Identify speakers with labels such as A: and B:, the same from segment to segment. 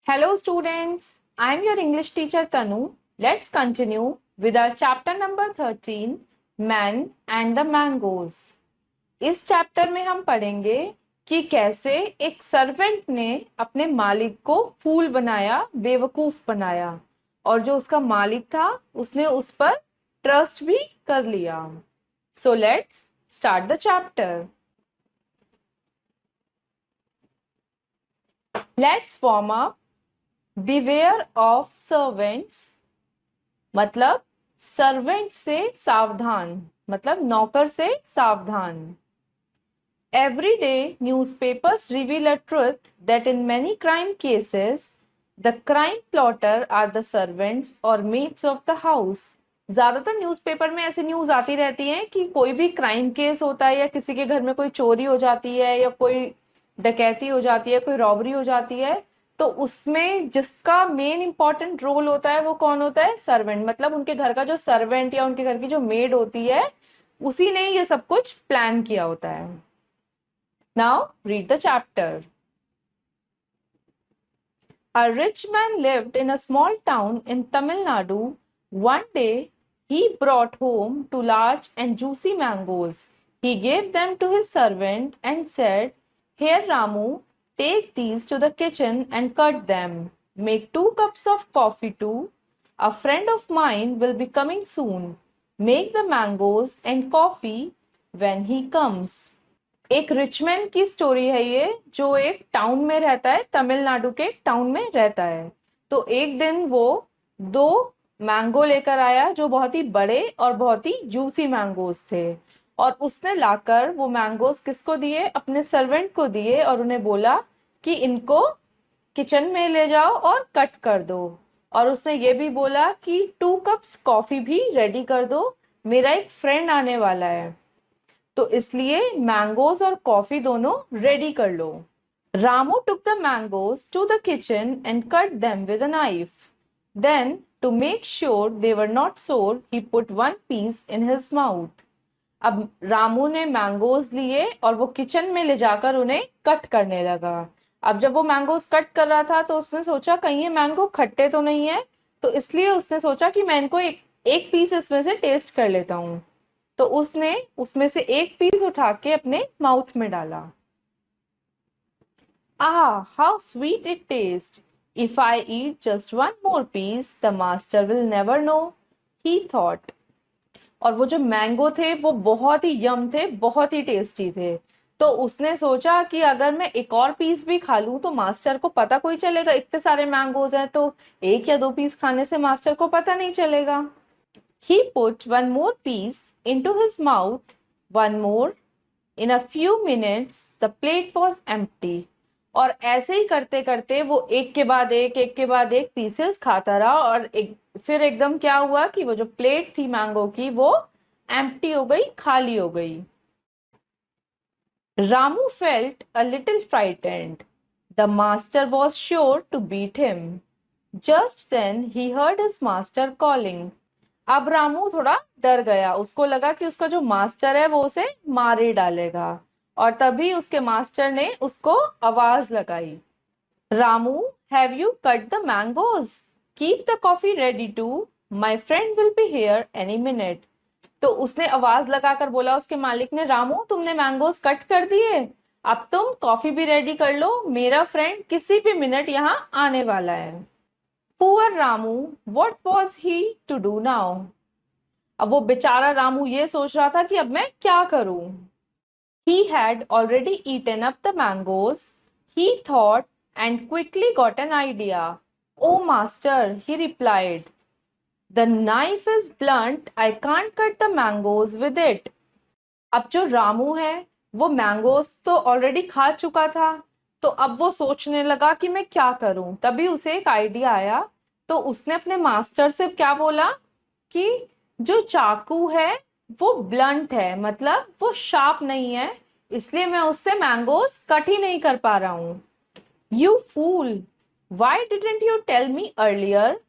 A: Hello students, I am your English teacher Tanu. Let's continue with our chapter number 13, Man and the Mangoes. इस chapter में हम पढ़ेंगे कि कैसे एक सर्वेंट ने अपने मालिक को फूल बनाया, बेवकूफ बनाया और जो उसका मालिक था उसने उस पर ट्रस्ट भी कर लिया. So let's start the chapter. Let's warm up. Beware of servants मतलब सर्वेंट से सावधान, मतलब नौकर से सावधान. Every day newspapers reveal a truth that in many crime cases the crime plotter are the servants or maids of the house. ज्यादातर newspaper में ऐसी न्यूज आती रहती है कि कोई भी क्राइम केस होता है या किसी के घर में कोई चोरी हो जाती है या कोई डकैती हो जाती है, कोई रॉबरी हो जाती है, तो उसमें जिसका मेन इंपॉर्टेंट रोल होता है वो कौन होता है? सर्वेंट. मतलब उनके घर का जो सर्वेंट या उनके घर की जो मेड होती है उसी ने ये सब कुछ प्लान किया होता है. Now read the chapter. A rich man lived in a small town in Tamil Nadu. One day, he brought home two large and juicy mangoes. He gave them to his servant and said, "Here, Ramu, take these to the kitchen and cut them. Make 2 cups of coffee too. A friend of mine will be coming soon. Make the mangoes and coffee when he comes." एक Richman की story है ये, जो एक town में रहता है, तमिलनाडु के एक टाउन में रहता है. तो एक दिन वो 2 मैंगो लेकर आया जो बहुत ही बड़े और बहुत ही जूसी मैंगोज थे, और उसने लाकर वो मैंगोज किसको दिए? अपने सर्वेंट को दिए और उन्हें बोला कि इनको किचन में ले जाओ और कट कर दो. और उसने ये भी बोला कि 2 कप्स कॉफी भी रेडी कर दो, मेरा एक फ्रेंड आने वाला है, तो इसलिए मैंगोज और कॉफी दोनों रेडी कर लो. Ramu took the mangoes to the kitchen and cut them with a knife. Then to make sure they were not sour he put 1 piece in his mouth. अब रामू ने मैंगोज लिए और वो किचन में ले जाकर उन्हें कट करने लगा. अब जब वो मैंगोज कट कर रहा था तो उसने सोचा कहीं ये मैंगो खट्टे तो नहीं है, तो इसलिए उसने सोचा कि मैं इनको एक पीस इसमें से टेस्ट कर लेता हूँ. तो उसने उसमें से 1 पीस उठा के अपने माउथ में डाला. How sweet it taste. If I eat just 1 more piece the master will never know, he thought. और वो जो मैंगो थे वो बहुत ही यम थे, बहुत ही टेस्टी थे. तो उसने सोचा कि अगर मैं एक और पीस भी खा लूं तो मास्टर को पता कोई चलेगा? इतने सारे मैंगोज हैं तो 1 या 2 पीस खाने से मास्टर को पता नहीं चलेगा. He put 1 more piece into his mouth, one more. In a few minutes, the plate was empty. और ऐसे ही करते करते वो एक के बाद एक पीसेस खाता रहा, और फिर एकदम क्या हुआ कि वो जो प्लेट थी मैंगो की वो एम्प्टी हो गई, खाली हो गई. Ramu felt a little frightened. The master was sure to beat him. Just then he heard his master calling. अब रामू थोड़ा डर गया, उसको लगा कि उसका जो मास्टर है वो उसे मार ही डालेगा, और तभी उसके मास्टर ने उसको आवाज लगाई. Ramu, have you cut the mangoes? Keep the coffee ready too, my friend will be here any minute. तो उसने आवाज लगाकर बोला उसके मालिक ने, रामू तुमने मैंगोज कट कर दिए, अब तुम कॉफी भी रेडी कर लो, मेरा फ्रेंड किसी भी मिनट यहाँ आने वाला है. Poor Ramu, what was he to do now? अब वो बेचारा रामू ये सोच रहा था कि अब मैं क्या करूं. He had already eaten up the mangoes, he thought, and quickly got an idea. Oh master, he replied, the knife is blunt, I can't cut the mangoes with it. अब जो रामू है वो मैंगोज तो ऑलरेडी खा चुका था, तो अब वो सोचने लगा कि मैं क्या करूं. तभी उसे एक आइडिया आया, तो उसने अपने मास्टर से क्या बोला कि जो चाकू है वो ब्लंट है, मतलब वो शार्प नहीं है, इसलिए मैं उससे मैंगोज कट ही नहीं कर पा रहा हूं. You fool, why didn't you tell me earlier,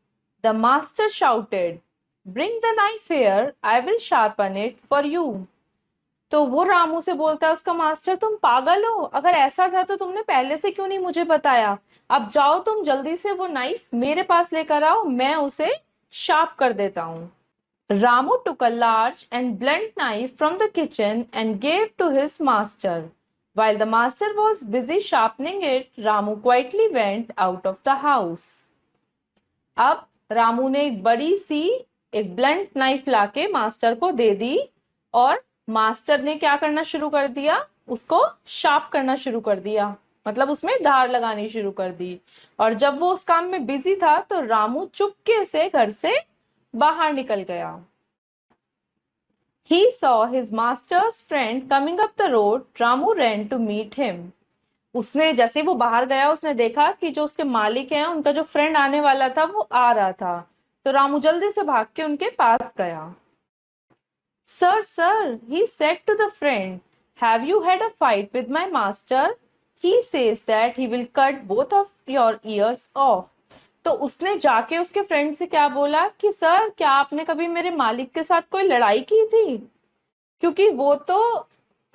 A: the master shouted. Bring the knife here, I will sharpen it for you. तो वो रामू से बोलता है उसका मास्टर, तुम पागल हो, अगर ऐसा था तो तुमने पहले से क्यों नहीं मुझे बताया। अब जाओ तुम जल्दी से वो नाइफ मेरे पास लेकर आओ, मैं उसे शार्प कर देता हूँ। Ramu took a large and blunt knife from the kitchen and gave to his master. While the master was busy sharpening it, Ramu quietly went out of the house. अब रामू ने एक बड़ी सी एक ब्लंट नाइफ लाके master को दे दी और master ने क्या करना शुरू कर दिया, उसको शार्प करना शुरू कर दिया, मतलब उसमें धार लगानी शुरू कर दी। और जब वो उस काम में बिजी था तो रामू चुपके से घर से बाहर निकल गया। He saw his master's friend coming up the road. Ramu ran to meet him. उसने जैसे वो बाहर गया उसने देखा कि जो उसके मालिक हैं उनका जो फ्रेंड आने वाला था वो आ रहा था। तो रामू जल्दी से भाग के उनके पास गया। Sir, sir, he said to the friend, have you had a fight with my master? He says that he will cut both of your ears off. तो उसने जाके उसके फ्रेंड से क्या बोला कि सर क्या आपने कभी मेरे मालिक के साथ कोई लड़ाई की थी, क्योंकि वो तो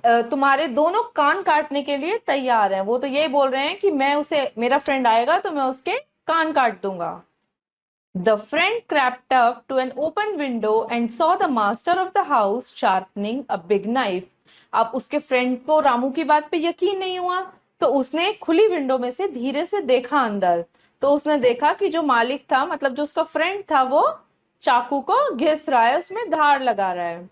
A: तुम्हारे दोनों कान काटने के लिए तैयार हैं। वो तो यही बोल रहे हैं कि मैं उसे, मेरा फ्रेंड आएगा तो मैं उसके कान काट दूंगा। The friend crept up to an open window and saw the master of the house sharpening a big knife. अब उसके फ्रेंड को रामू की बात पे यकीन नहीं हुआ, तो उसने खुली विंडो में से धीरे से देखा अंदर। तो उसने देखा कि जो मालिक था, मतलब जो उसका फ्रेंड था, वो चाकू को घिस रहा है, उसमें धार लगा रहा है।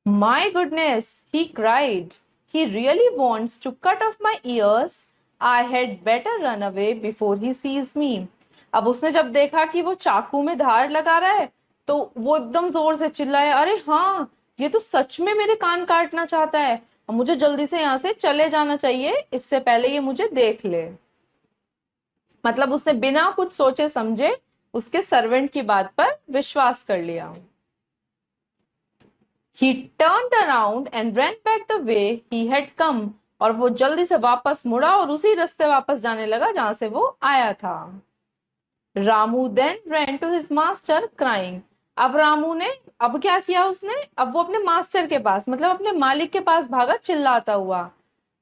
A: My goodness, he cried. He really wants to cut off my ears. I had better run away before he sees me. अब उसने जब देखा कि वो चाकू में धार लगा रहा है तो वो एकदम जोर से चिल्लाया, अरे हाँ, ये तो सच में मेरे कान काटना चाहता है, मुझे जल्दी से यहाँ से चले जाना चाहिए इससे पहले ये मुझे देख ले। मतलब उसने बिना कुछ सोचे समझे उसके सर्वेंट की बात पर विश्वास कर लिया। He turned around and ran back the way he had come. और वो जल्दी से वापस मुड़ा और उसी रास्ते वापस जाने लगा जहां से वो आया था। Ramu then ran to his master crying. अब रामू ने अब क्या किया उसने, अब वो अपने मास्टर के पास, मतलब अपने मालिक के पास भागा चिल्लाता हुआ,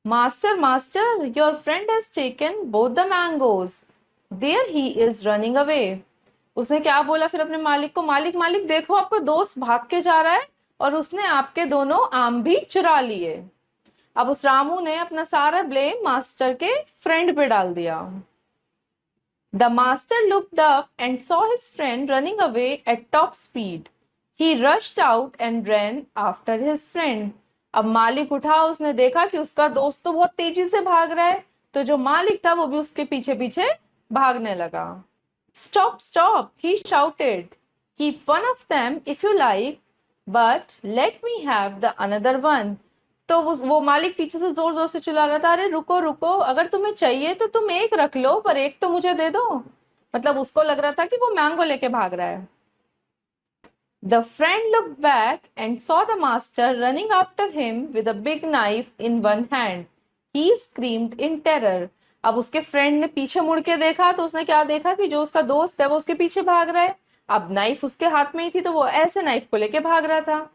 A: master master, your friend has taken both the mangoes, there he is running away. उसने क्या बोला फिर अपने मालिक को, मालिक मालिक देखो आपका दोस्त भाग के जा रहा है और उसने आपके दोनों आम भी चुरा लिए। अब उस रामू ने अपना सारा ब्लेम मास्टर के फ्रेंड पे डाल दिया। The master looked up and saw his friend running away at top speed. He rushed out and ran after his friend. अब मालिक उठा, उसने देखा कि उसका दोस्त तो बहुत तेजी से भाग रहा है, तो जो मालिक था वो भी उसके पीछे पीछे भागने लगा। Stop, stop, he shouted. Keep one of them if you like, but let me have the another one. तो वो मालिक पीछे से जोर जोर से चिल्ला रहा था, अरे रुको रुको, अगर तुम्हें चाहिए तो तुम एक रख लो पर एक तो मुझे दे दो। मतलब उसको लग रहा था कि वो मैंगो लेके भाग रहा है। The friend looked back and saw the master running after him with a big knife in one hand. He screamed in terror. अब उसके फ्रेंड ने पीछे मुड़ के देखा तो उसने क्या देखा कि जो उसका दोस्त है वो उसके पीछे भाग रहा है। अब नाइफ उसके हाथ में ही थी तो वो ऐसे नाइफ को लेके भाग रहा था।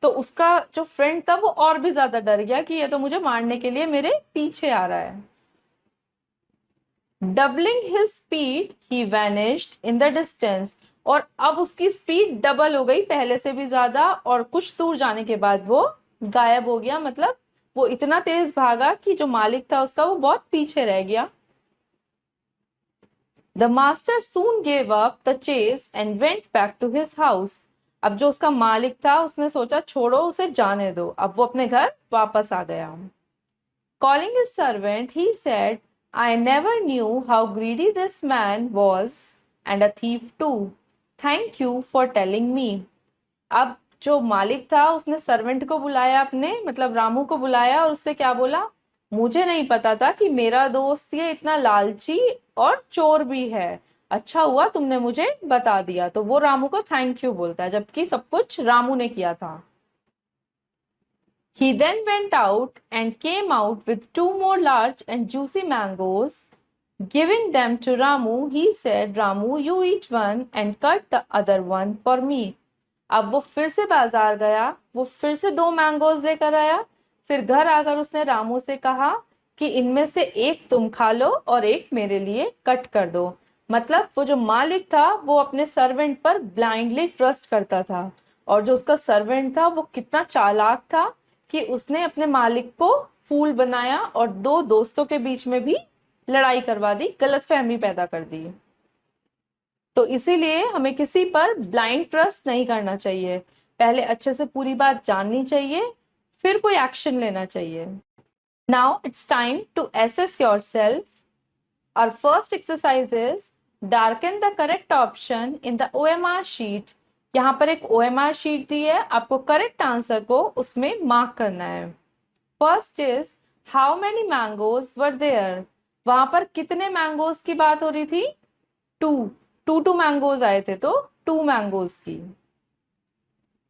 A: तो उसका जो फ्रेंड था वो और भी ज्यादा डर गया कि ये तो मुझे मारने के लिए मेरे पीछे आ रहा है। Doubling his speed he vanished in the distance. और अब उसकी स्पीड डबल हो गई पहले से भी ज्यादा, और कुछ दूर जाने के बाद वो गायब हो गया। मतलब वो इतना तेज भागा कि जो मालिक था उसका वो बहुत पीछे रह गया। The master soon gave up the chase and went back to his house. अब जो उसका मालिक था उसने सोचा छोड़ो उसे जाने दो, अब वो अपने घर वापस आ गया। Calling his servant, he said, I never knew how greedy this man was and a thief too. Thank you for telling me. अब जो मालिक था उसने सर्वेंट को बुलाया, अपने मतलब रामू को बुलाया और उससे क्या बोला, मुझे नहीं पता था कि मेरा दोस्त ये इतना लालची और चोर भी है, अच्छा हुआ तुमने मुझे बता दिया। तो वो रामू को थैंक यू बोलता है, जबकि सब कुछ रामू ने किया था। He then went out and came out with 2 more large and juicy mangoes. Giving them to Ramu, he said, Ramu, you eat one and cut the other one for me. अब वो फिर से बाजार गया, वो फिर से 2 मैंगोज लेकर आया। फिर घर आकर उसने रामू से कहा कि इनमें से एक तुम खा लो और एक मेरे लिए कट कर दो। मतलब वो जो मालिक था वो अपने सर्वेंट पर ब्लाइंडली ट्रस्ट करता था, और जो उसका सर्वेंट था वो कितना चालाक था कि उसने अपने मालिक को फूल बनाया और 2 दोस्तों के बीच में भी लड़ाई करवा दी, गलतफहमी पैदा कर दी। तो इसीलिए हमें किसी पर ब्लाइंड ट्रस्ट नहीं करना चाहिए, पहले अच्छे से पूरी बात जाननी चाहिए, फिर कोई एक्शन लेना चाहिए। Now it's time to assess yourself. Our first exercise is darken the correct option in the OMR sheet. यहाँ पर एक OMR शीट दी है, आपको करेक्ट आंसर को उसमें मार्क करना है। First is how many mangoes were there. वहां पर कितने मैंगोज की बात हो रही थी? टू मैंगोज आए थे, तो 2 मैंगोज की।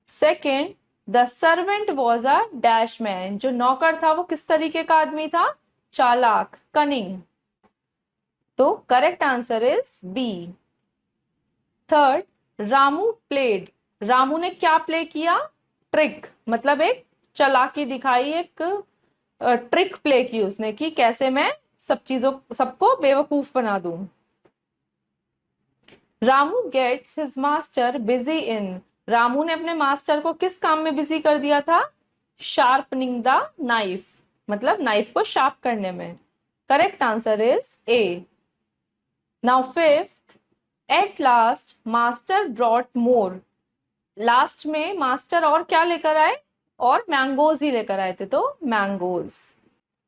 A: Second, the servant was a dash man. जो नौकर था वो किस तरीके का आदमी था? चालाक, कनिंग। तो correct answer is B. Third, Ramu played. Ramu ने क्या प्ले किया? ट्रिक, मतलब एक चालाकी दिखाई, एक ट्रिक प्ले की उसने कि कैसे मैं सबको बेवकूफ बना दूं। Ramu gets his master busy in. Ramu ने अपने मास्टर को किस काम में बिजी कर दिया था? शार्पनिंग द नाइफ, मतलब नाइफ को शार्प करने में। Correct answer is a. Now fifth, at last master brought more. Last में मास्टर और क्या लेकर आए? और मैंगोज ही लेकर आए थे, तो mangoes.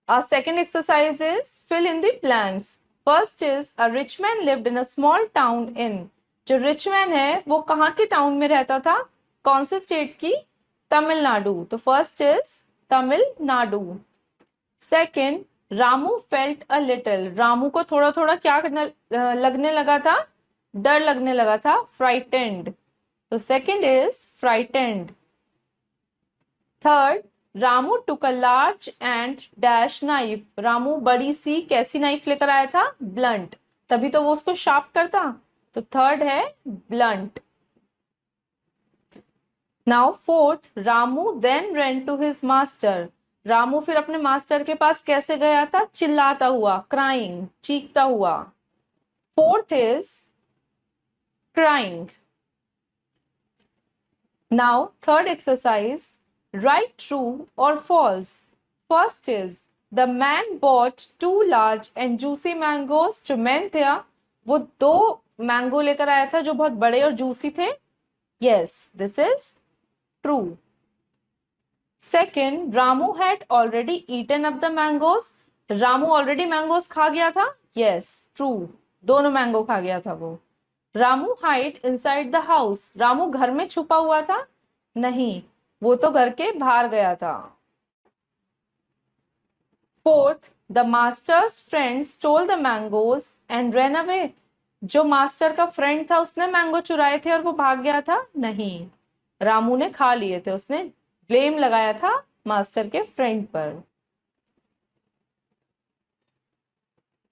A: Our second exercise is fill in the blanks. First is a rich man lived in a small town in. जो रिच मैन है वो कहाँ के टाउन में रहता था? कौन से स्टेट की? तमिलनाडु। तो first is Tamil Nadu. Second, Ramu felt a little. Ramu को थोड़ा थोड़ा क्या लगने लगा था? डर लगने लगा था, फ्राइटेंड। तो second is frightened. Third, Ramu took a large and dash knife. Ramu बड़ी सी कैसी नाइफ लेकर आया था? ब्लंट, तभी तो वो उसको शार्प करता। तो थर्ड है blunt. Now fourth, Ramu then ran to his master. Ramu फिर अपने मास्टर के पास कैसे गया था? चिल्लाता हुआ, क्राइंग, चीखता हुआ। Fourth is crying. Now third exercise, write true or false. First is the man bought 2 large and juicy mangoes to Menthia. वो 2 मैंगो लेकर आया था जो बहुत बड़े और जूसी थे। Yes, this is true. Second, Ramu had already eaten up the mangoes. Ramu already mangoes खा गया था। Yes, true. दोनों मैंगो खा गया था वो। Ramu hide inside the house. Ramu घर में छुपा हुआ था? नहीं, वो तो घर के बाहर गया था। Fourth, the masters friend stole the mangoes and run away. जो मास्टर का फ्रेंड था उसने मैंगो चुराए थे और वो भाग गया था? नहीं, रामू ने खा लिए थे, उसने ब्लेम लगाया था मास्टर के फ्रेंड पर।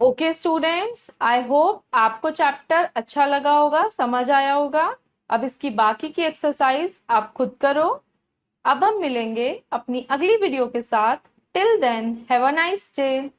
A: ओके स्टूडेंट्स, आई होप आपको चैप्टर अच्छा लगा होगा, समझ आया होगा। अब इसकी बाकी की एक्सरसाइज आप खुद करो। अब हम मिलेंगे अपनी अगली वीडियो के साथ। Till then have a nice day.